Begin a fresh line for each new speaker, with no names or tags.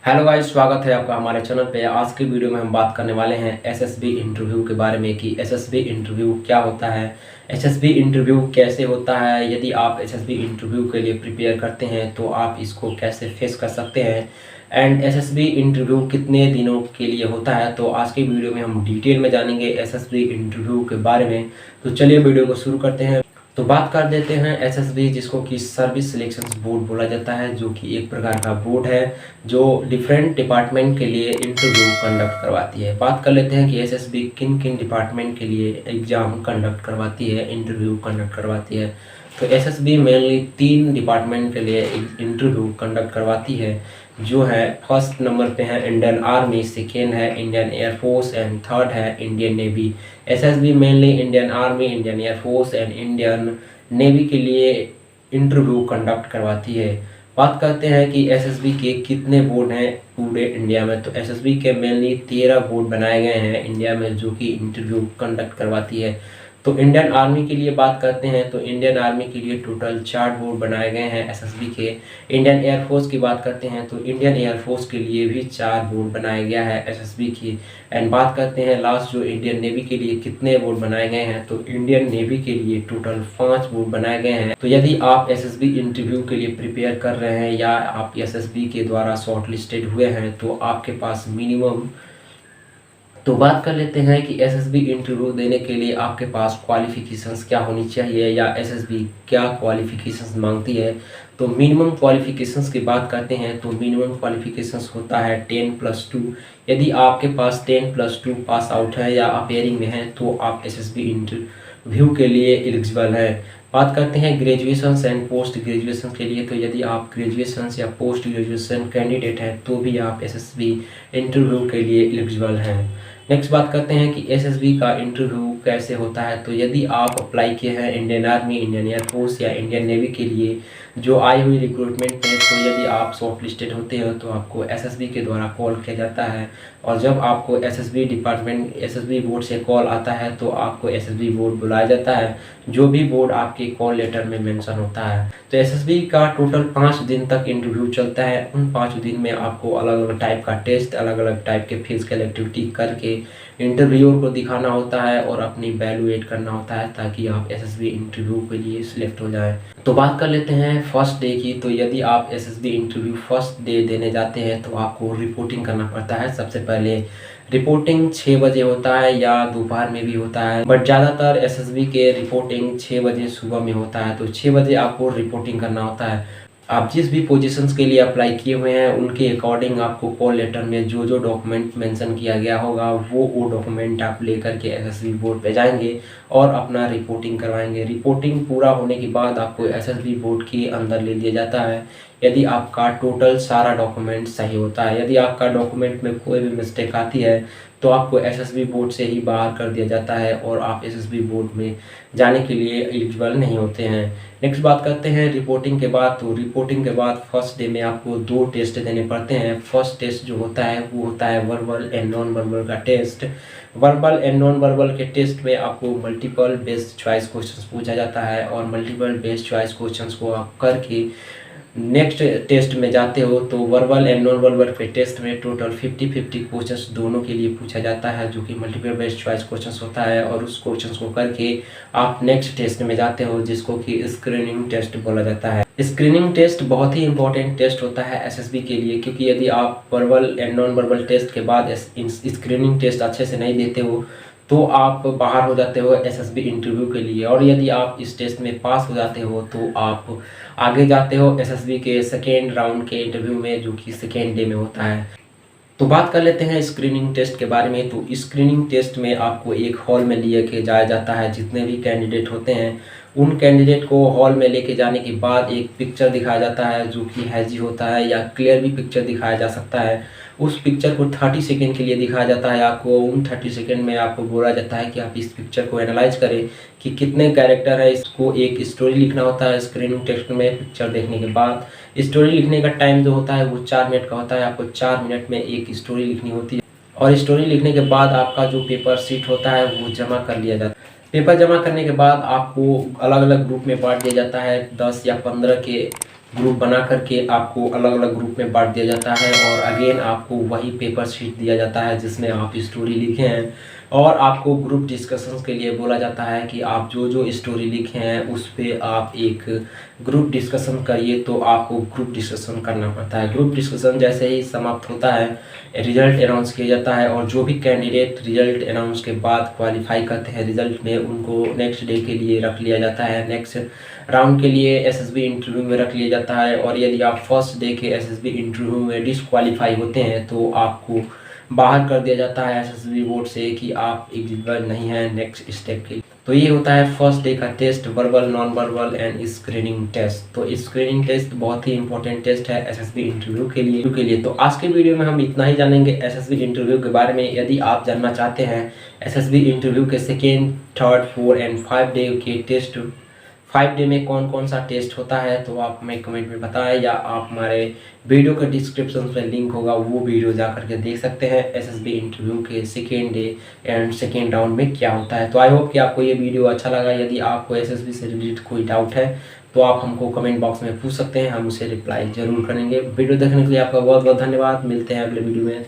Hello guys, स्वागत है आपका हमारे चैनल पे। आज की वीडियो में हम बात करने वाले हैं एसएसबी इंटरव्यू के बारे में कि एसएसबी इंटरव्यू क्या होता है, एसएसबी इंटरव्यू कैसे होता है। यदि आप एसएसबी इंटरव्यू के लिए प्रिपेयर करते हैं तो आप इसको कैसे फेस कर सकते हैं एंड एसएसबी इंटरव्यू कितने दिनों के लिए होता है। तो आज की वीडियो में हम डिटेल में जानेंगे एसएसबी इंटरव्यू के बारे में। तो चलिए वीडियो को शुरू करते हैं। तो बात कर देते हैं एसएसबी, जिसको कि सर्विस सिलेक्शंस बोर्ड बोला जाता है, जो कि एक प्रकार का बोर्ड है जो डिफरेंट डिपार्टमेंट के लिए इंटरव्यू कंडक्ट करवाती है। बात कर लेते हैं कि एसएसबी किन किन डिपार्टमेंट के लिए एग्ज़ाम कंडक्ट करवाती है, इंटरव्यू कंडक्ट करवाती है। तो एसएसबी मेनली 3 डिपार्टमेंट के लिए इंटरव्यू कंडक्ट करवाती है, जो है फर्स्ट नंबर पे है इंडियन आर्मी, सेकेंड है इंडियन एयरफोर्स एंड थर्ड है Indian navy. SSB mainly Indian army, Indian air force and Indian navy के लिए इंटरव्यू कंडक्ट करवाती है। बात करते हैं कि एसएसबी के कितने बोर्ड हैं पूरे इंडिया में। तो एसएसबी के मेनली 13 बोर्ड बनाए गए हैं इंडिया में, जो कि इंटरव्यू कंडक्ट करवाती है। तो इंडियन आर्मी के लिए बात करते हैं तो इंडियन आर्मी के लिए टोटल 4 बोर्ड बनाए गए हैं एसएसबी के। इंडियन एयरफोर्स की बात करते हैं तो इंडियन एयरफोर्स के लिए भी 4 बोर्ड बनाया गया है एसएसबी की। एंड बात करते हैं लास्ट जो इंडियन नेवी के लिए कितने बोर्ड बनाए गए हैं, तो इंडियन नेवी के लिए टोटल 5 बोर्ड बनाए गए हैं। तो यदि आप एसएसबी इंटरव्यू के लिए प्रिपेयर कर रहे हैं या आप एसएसबी के द्वारा शॉर्ट लिस्टेड हुए हैं तो आपके पास मिनिमम, तो बात कर लेते हैं कि एसएसबी इंटरव्यू देने के लिए आपके पास क्वालिफिकेशंस क्या होनी चाहिए या एसएसबी क्या क्वालिफिकेशंस मांगती है। तो मिनिमम क्वालिफिकेशंस की बात करते हैं तो मिनिमम क्वालिफिकेशंस होता है 10+2। यदि आपके पास 10+2 पास आउट है या अपेयरिंग में है तो आप एसएसबी इंटरव्यू के लिए एलिजिबल है। बात करते हैं ग्रेजुएशन एंड पोस्ट ग्रेजुएशन के लिए, तो यदि आप ग्रेजुएशन या पोस्ट ग्रेजुएशन कैंडिडेट हैं तो भी आप एसएसबी इंटरव्यू के लिए एलिजिबल हैं। नेक्स्ट बात करते हैं कि एसएसबी का इंटरव्यू कैसे होता है। तो यदि आप अप्लाई किए हैं इंडियन आर्मी, इंडियन एयरफोर्स या इंडियन नेवी के लिए जो आई हुई रिक्रूटमेंट में, तो यदि आप शॉर्ट लिस्टेड होते हो तो आपको एसएसबी के द्वारा कॉल किया जाता है। और जब आपको एसएसबी डिपार्टमेंट, एसएसबी बोर्ड से कॉल आता है तो आपको एसएसबी बोर्ड बुलाया जाता है, जो भी बोर्ड आपके कॉल लेटर में मेंशन होता है। तो एसएसबी का टोटल 5 दिन तक इंटरव्यू चलता है। उन 5 दिन में आपको अलग अलग टाइप का टेस्ट, अलग अलग टाइप के फिजिकल एक्टिविटी करके इंटरव्यूअर को दिखाना होता है और अपनी वैल्यूएट करना होता है ताकि आप एसएसबी इंटरव्यू के लिए सिलेक्ट हो जाएं। तो बात कर लेते हैं फर्स्ट डे की। तो यदि आप एसएसबी इंटरव्यू फर्स्ट डे देने जाते हैं तो आपको रिपोर्टिंग करना पड़ता है। सबसे पहले रिपोर्टिंग 6 बजे होता है या दोपहर में भी होता है, बट ज़्यादातर एसएसबी के रिपोर्टिंग 6 बजे सुबह में होता है। तो 6 बजे आपको रिपोर्टिंग करना होता है। आप जिस भी पोजीशंस के लिए अप्लाई किए हुए हैं उनके अकॉर्डिंग आपको कॉल लेटर में जो जो डॉक्यूमेंट मेंशन किया गया होगा वो डॉक्यूमेंट आप लेकर के एसएसबी बोर्ड पे जाएंगे और अपना रिपोर्टिंग करवाएंगे। रिपोर्टिंग पूरा होने के बाद आपको एसएसबी बोर्ड के अंदर ले लिया जाता है यदि आपका टोटल सारा डॉक्यूमेंट सही होता है। यदि आपका डॉक्यूमेंट में कोई भी मिस्टेक आती है तो आपको एसएसबी बोर्ड से ही बाहर कर दिया जाता है और आप एसएसबी बोर्ड में जाने के लिए एलिजिबल नहीं होते हैं। नेक्स्ट बात करते हैं रिपोर्टिंग के बाद। तो रिपोर्टिंग के बाद फर्स्ट डे में आपको 2 टेस्ट देने पड़ते हैं। फर्स्ट टेस्ट जो होता है वो होता है वर्बल एंड नॉन वर्बल का test. Verbal and non verbal के टेस्ट में आपको मल्टीपल बेस्ड चॉइस क्वेश्चंस पूछा जाता है और मल्टीपल बेस्ड चॉइस क्वेश्चंस को आप करके नेक्स्ट टेस्ट में जाते हो। तो वर्बल एंड नॉन वर्बल के टेस्ट में टोटल 50-50 क्वेश्चंस दोनों के लिए पूछा जाता है, जो कि मल्टीपल बेस्ड चॉइस क्वेश्चंस होता है। और उस क्वेश्चंस को करके आप नेक्स्ट टेस्ट में जाते हो, जिसको कि स्क्रीनिंग टेस्ट बोला जाता है। स्क्रीनिंग टेस्ट बहुत ही इंपॉर्टेंट टेस्ट होता है एसएसबी के लिए, क्योंकि यदि आप verbal and non verbal test के बाद स्क्रीनिंग टेस्ट अच्छे से नहीं देते हो तो आप बाहर हो जाते हो एसएसबी इंटरव्यू के लिए। और यदि आप इस टेस्ट में पास हो जाते हो तो आप आगे जाते हो एसएसबी के सेकेंड राउंड के इंटरव्यू में, जो कि सेकेंड डे में होता है। तो बात कर लेते हैं स्क्रीनिंग टेस्ट के बारे में। तो स्क्रीनिंग टेस्ट में आपको एक हॉल में लिए के जाया जाता है। जितने भी कैंडिडेट होते हैं उन कैंडिडेट को हॉल में लेके जाने के बाद एक पिक्चर दिखाया जाता है, जो कि हैजी होता है या क्लियर भी पिक्चर दिखाया जा सकता है। उस पिक्चर को 30 सेकेंड के लिए दिखाया जाता है आपको। उन 30 सेकेंड में आपको बोला जाता है कि आप इस पिक्चर को एनालाइज करें कि कितने कैरेक्टर है। इसको एक स्टोरी लिखना होता है स्क्रीनिंग टेस्ट में। पिक्चर देखने के बाद स्टोरी लिखने का टाइम जो होता है वो 4 मिनट का होता है। आपको 4 मिनट में एक स्टोरी लिखनी होती है और स्टोरी लिखने के बाद आपका जो पेपर शीट होता है वो जमा कर लिया जाता है। पेपर जमा करने के बाद आपको अलग अलग ग्रुप में बांट दिया जाता है। 10 या 15 के ग्रुप बना करके आपको अलग अलग ग्रुप में बांट दिया जाता है और अगेन आपको वही पेपर शीट दिया जाता है जिसमें आप स्टोरी लिखे हैं और आपको ग्रुप डिस्कशंस के लिए बोला जाता है कि आप जो जो स्टोरी लिखे हैं उस पर आप एक ग्रुप डिस्कशन करिए। तो आपको ग्रुप डिस्कशन करना पड़ता है। ग्रुप डिस्कशन जैसे ही समाप्त होता है रिजल्ट अनाउंस किया जाता है और जो भी कैंडिडेट रिजल्ट अनाउंस के बाद क्वालिफाई करते हैं रिजल्ट में उनको नेक्स्ट डे के लिए रख लिया जाता है, नेक्स्ट राउंड के लिए एसएसबी इंटरव्यू में रख लिया जाता है। और यदि आप फर्स्ट डे के एसएसबी इंटरव्यू में डिसक्वालीफाई होते हैं तो आपको बाहर कर दिया जाता है एसएसबी बोर्ड से कि आप एलिजिबल नहीं हैं नेक्स्ट स्टेप के लिए। तो ये होता है फर्स्ट डे का test, verbal, non verbal and screening test. तो स्क्रीनिंग टेस्ट बहुत ही इंपॉर्टेंट टेस्ट है एसएसबी इंटरव्यू के लिए। तो आज के वीडियो में हम इतना ही जानेंगे एसएसबी इंटरव्यू के बारे में। यदि आप जानना चाहते हैं एसएसबी इंटरव्यू के सेकेंड, थर्ड, 4 एंड 5 डे के टेस्ट, 5 डे में कौन कौन सा टेस्ट होता है तो आप हमें कमेंट में बताएं या आप हमारे वीडियो के डिस्क्रिप्शन में लिंक होगा वो वीडियो जा करके देख सकते हैं एसएसबी इंटरव्यू के second day and second round में क्या होता है। तो आई होप कि आपको ये वीडियो अच्छा लगा। यदि आपको एसएसबी से रिलेटेड कोई डाउट है तो आप हमको कमेंट बॉक्स में पूछ सकते हैं, हम उसे रिप्लाई जरूर करेंगे। वीडियो देखने के लिए आपका बहुत बहुत धन्यवाद। मिलते हैं अगले वीडियो में।